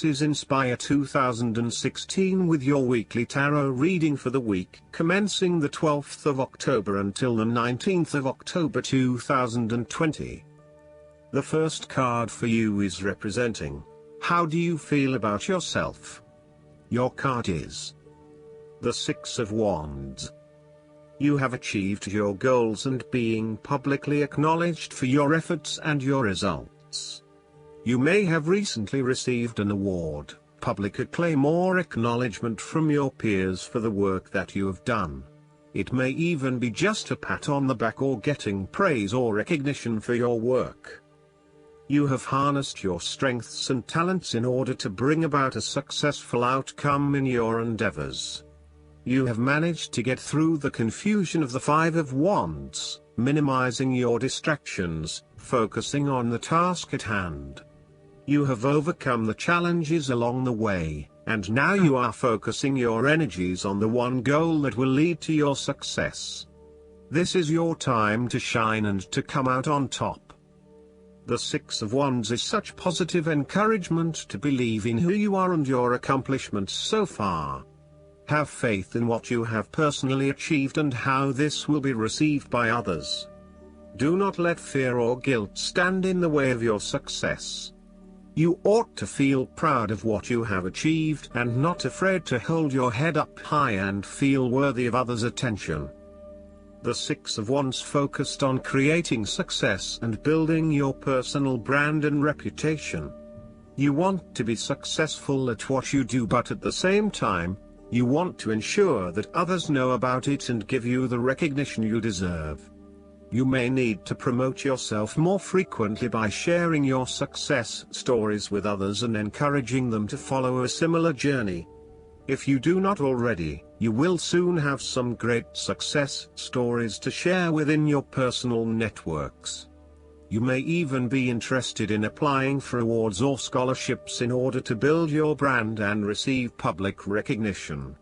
This is Inspire 2016 with your weekly tarot reading for the week commencing the 12th of October until the 19th of October 2020. The first card for you is representing, how do you feel about yourself? Your card is the Six of Wands. You have achieved your goals and being publicly acknowledged for your efforts and your results. You may have recently received an award, public acclaim or acknowledgement from your peers for the work that you have done. It may even be just a pat on the back or getting praise or recognition for your work. You have harnessed your strengths and talents in order to bring about a successful outcome in your endeavors. You have managed to get through the confusion of the Five of Wands, minimizing your distractions, focusing on the task at hand. You have overcome the challenges along the way, and now you are focusing your energies on the one goal that will lead to your success. This is your time to shine and to come out on top. The Six of Wands is such positive encouragement to believe in who you are and your accomplishments so far. Have faith in what you have personally achieved and how this will be received by others. Do not let fear or guilt stand in the way of your success. You ought to feel proud of what you have achieved and not afraid to hold your head up high and feel worthy of others' attention. The Six of Wands focused on creating success and building your personal brand and reputation. You want to be successful at what you do, but at the same time, you want to ensure that others know about it and give you the recognition you deserve. You may need to promote yourself more frequently by sharing your success stories with others and encouraging them to follow a similar journey. If you do not already, you will soon have some great success stories to share within your personal networks. You may even be interested in applying for awards or scholarships in order to build your brand and receive public recognition.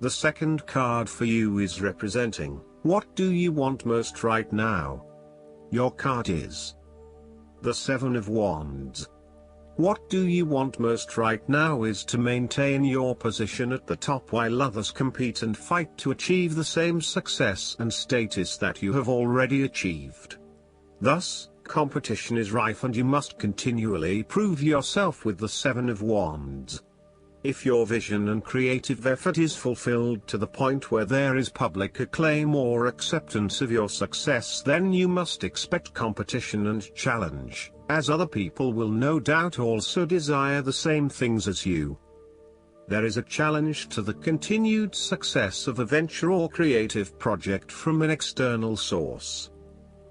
The second card for you is representing, what do you want most right now? Your card is the Seven of Wands. What do you want most right now is to maintain your position at the top while others compete and fight to achieve the same success and status that you have already achieved. Thus, competition is rife and you must continually prove yourself with the Seven of Wands. If your vision and creative effort is fulfilled to the point where there is public acclaim or acceptance of your success, then you must expect competition and challenge, as other people will no doubt also desire the same things as you. There is a challenge to the continued success of a venture or creative project from an external source.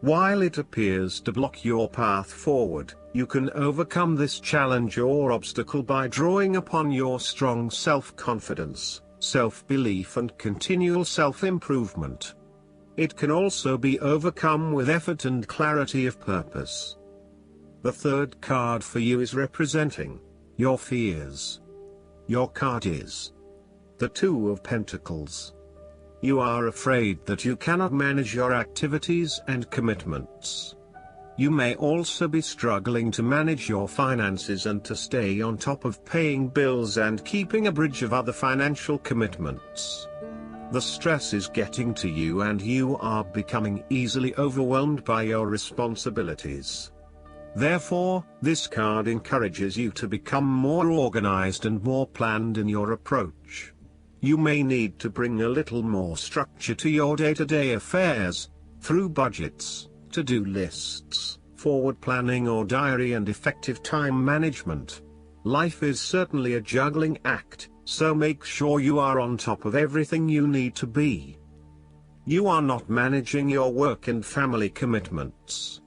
While it appears to block your path forward, you can overcome this challenge or obstacle by drawing upon your strong self-confidence, self-belief and continual self-improvement. It can also be overcome with effort and clarity of purpose. The third card for you is representing your fears. Your card is the Two of Pentacles. You are afraid that you cannot manage your activities and commitments. You may also be struggling to manage your finances and to stay on top of paying bills and keeping a bridge of other financial commitments. The stress is getting to you and you are becoming easily overwhelmed by your responsibilities. Therefore, this card encourages you to become more organized and more planned in your approach. You may need to bring a little more structure to your day-to-day affairs, through budgets, to-do lists, forward planning or diary and effective time management. Life is certainly a juggling act, so make sure you are on top of everything you need to be. You are not managing your work and family commitments.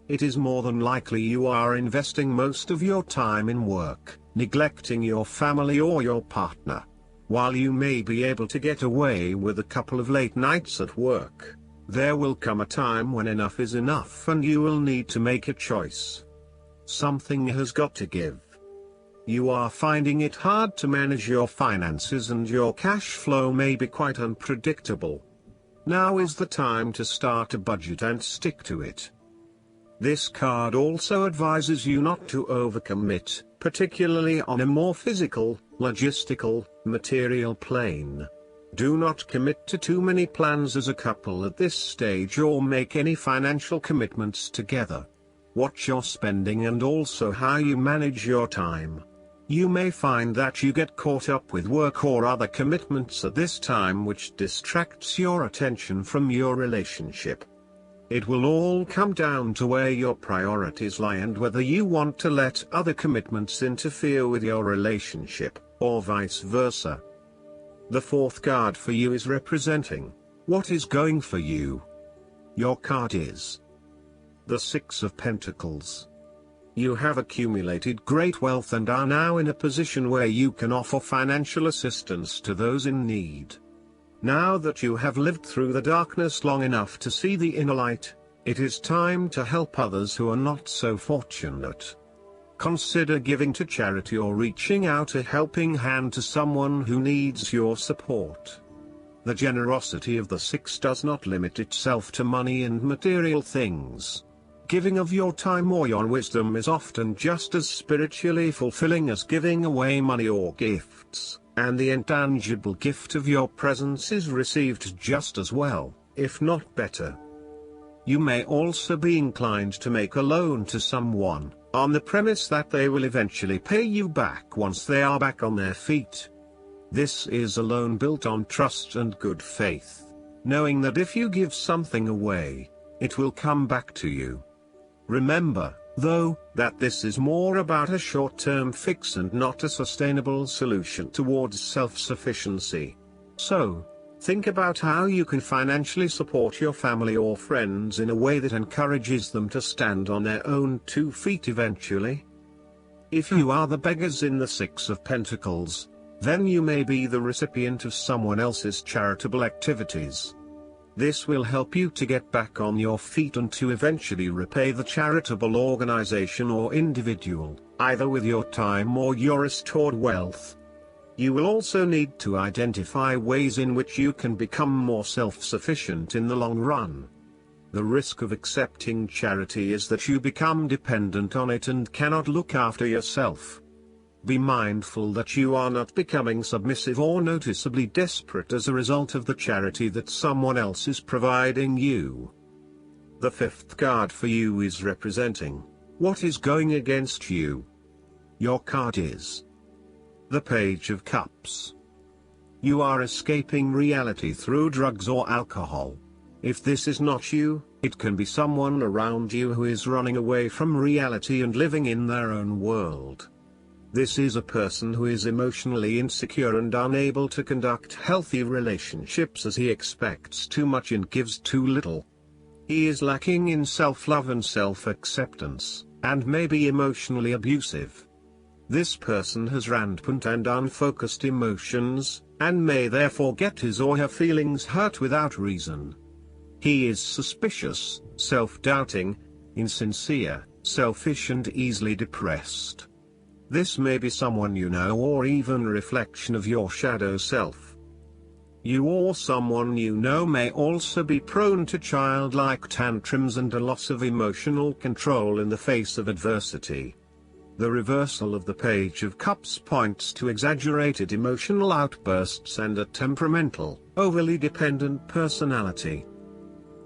It is more than likely you are investing most of your time in work, neglecting your family or your partner. While you may be able to get away with a couple of late nights at work, there will come a time when enough is enough and you will need to make a choice. Something has got to give. You are finding it hard to manage your finances and your cash flow may be quite unpredictable. Now is the time to start a budget and stick to it. This card also advises you not to overcommit, particularly on a more physical, logistical, material plane. Do not commit to too many plans as a couple at this stage or make any financial commitments together. Watch your spending and also how you manage your time. You may find that you get caught up with work or other commitments at this time which distracts your attention from your relationship. It will all come down to where your priorities lie and whether you want to let other commitments interfere with your relationship, or vice versa. The fourth card for you is representing what is going for you. Your card is the Six of Pentacles. You have accumulated great wealth and are now in a position where you can offer financial assistance to those in need. Now that you have lived through the darkness long enough to see the inner light, it is time to help others who are not so fortunate. Consider giving to charity or reaching out a helping hand to someone who needs your support. The generosity of the Six does not limit itself to money and material things. Giving of your time or your wisdom is often just as spiritually fulfilling as giving away money or gifts, and the intangible gift of your presence is received just as well, if not better. You may also be inclined to make a loan to someone, on the premise that they will eventually pay you back once they are back on their feet. This is a loan built on trust and good faith, knowing that if you give something away, it will come back to you. Remember, though, that this is more about a short-term fix and not a sustainable solution towards self-sufficiency. So, think about how you can financially support your family or friends in a way that encourages them to stand on their own 2 feet eventually. If you are the beggars in the Six of Pentacles, then you may be the recipient of someone else's charitable activities. This will help you to get back on your feet and to eventually repay the charitable organization or individual, either with your time or your restored wealth. You will also need to identify ways in which you can become more self-sufficient in the long run. The risk of accepting charity is that you become dependent on it and cannot look after yourself. Be mindful that you are not becoming submissive or noticeably desperate as a result of the charity that someone else is providing you. The fifth card for you is representing what is going against you. Your card is the Page of Cups. You are escaping reality through drugs or alcohol. If this is not you, it can be someone around you who is running away from reality and living in their own world. This is a person who is emotionally insecure and unable to conduct healthy relationships as he expects too much and gives too little. He is lacking in self-love and self-acceptance, and may be emotionally abusive. This person has rampant and unfocused emotions, and may therefore get his or her feelings hurt without reason. He is suspicious, self-doubting, insincere, selfish and easily depressed. This may be someone you know or even a reflection of your shadow self. You or someone you know may also be prone to childlike tantrums and a loss of emotional control in the face of adversity. The reversal of the Page of Cups points to exaggerated emotional outbursts and a temperamental, overly dependent personality.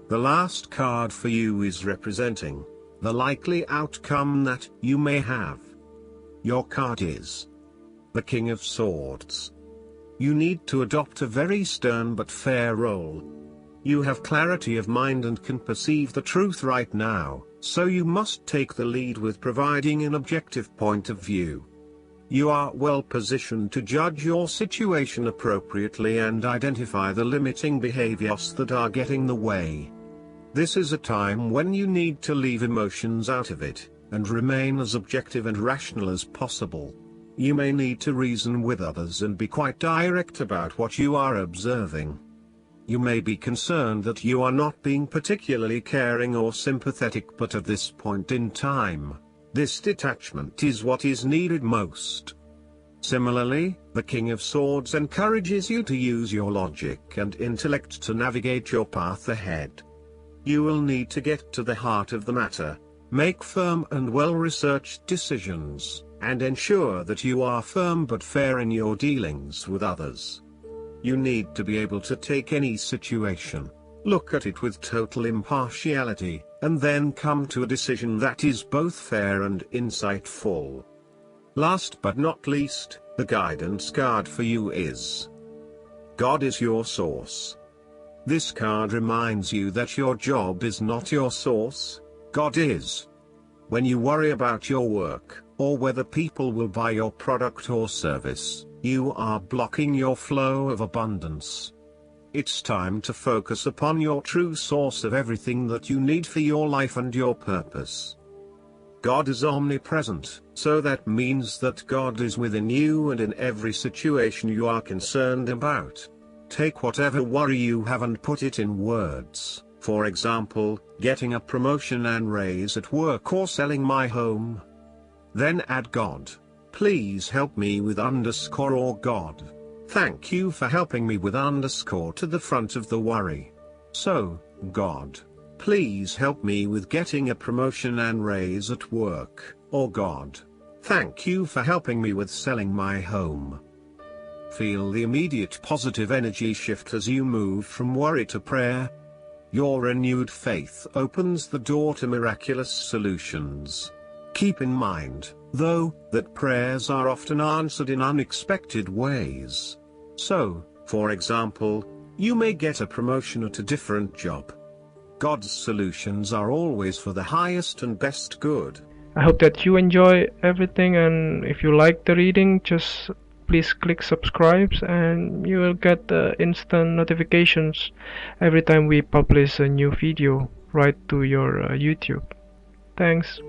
The last card for you is representing the likely outcome that you may have. Your card is the King of Swords. You need to adopt a very stern but fair role. You have clarity of mind and can perceive the truth right now, so you must take the lead with providing an objective point of view. You are well positioned to judge your situation appropriately and identify the limiting behaviors that are getting in the way. This is a time when you need to leave emotions out of it, and remain as objective and rational as possible. You may need to reason with others and be quite direct about what you are observing. You may be concerned that you are not being particularly caring or sympathetic, but at this point in time, this detachment is what is needed most. Similarly, the King of Swords encourages you to use your logic and intellect to navigate your path ahead. You will need to get to the heart of the matter, make firm and well-researched decisions, and ensure that you are firm but fair in your dealings with others. You need to be able to take any situation, look at it with total impartiality, and then come to a decision that is both fair and insightful. Last but not least, the guidance card for you is God is your source. This card reminds you that your job is not your source, God is. When you worry about your work, or whether people will buy your product or service, you are blocking your flow of abundance. It's time to focus upon your true source of everything that you need for your life and your purpose. God is omnipresent, so that means that God is within you and in every situation you are concerned about. Take whatever worry you have and put it in words, for example, getting a promotion and raise at work or selling my home. Then add God. Please help me with underscore or God. Thank you for helping me with underscore to the front of the worry. So, God, please help me with getting a promotion and raise at work, or God, thank you for helping me with selling my home. Feel the immediate positive energy shift as you move from worry to prayer. Your renewed faith opens the door to miraculous solutions. Keep in mind, though, that prayers are often answered in unexpected ways. So, for example, you may get a promotion at a different job. God's solutions are always for the highest and best good. I hope that you enjoy everything, and if you like the reading, just please click subscribe and you will get instant notifications every time we publish a new video right to your YouTube. Thanks.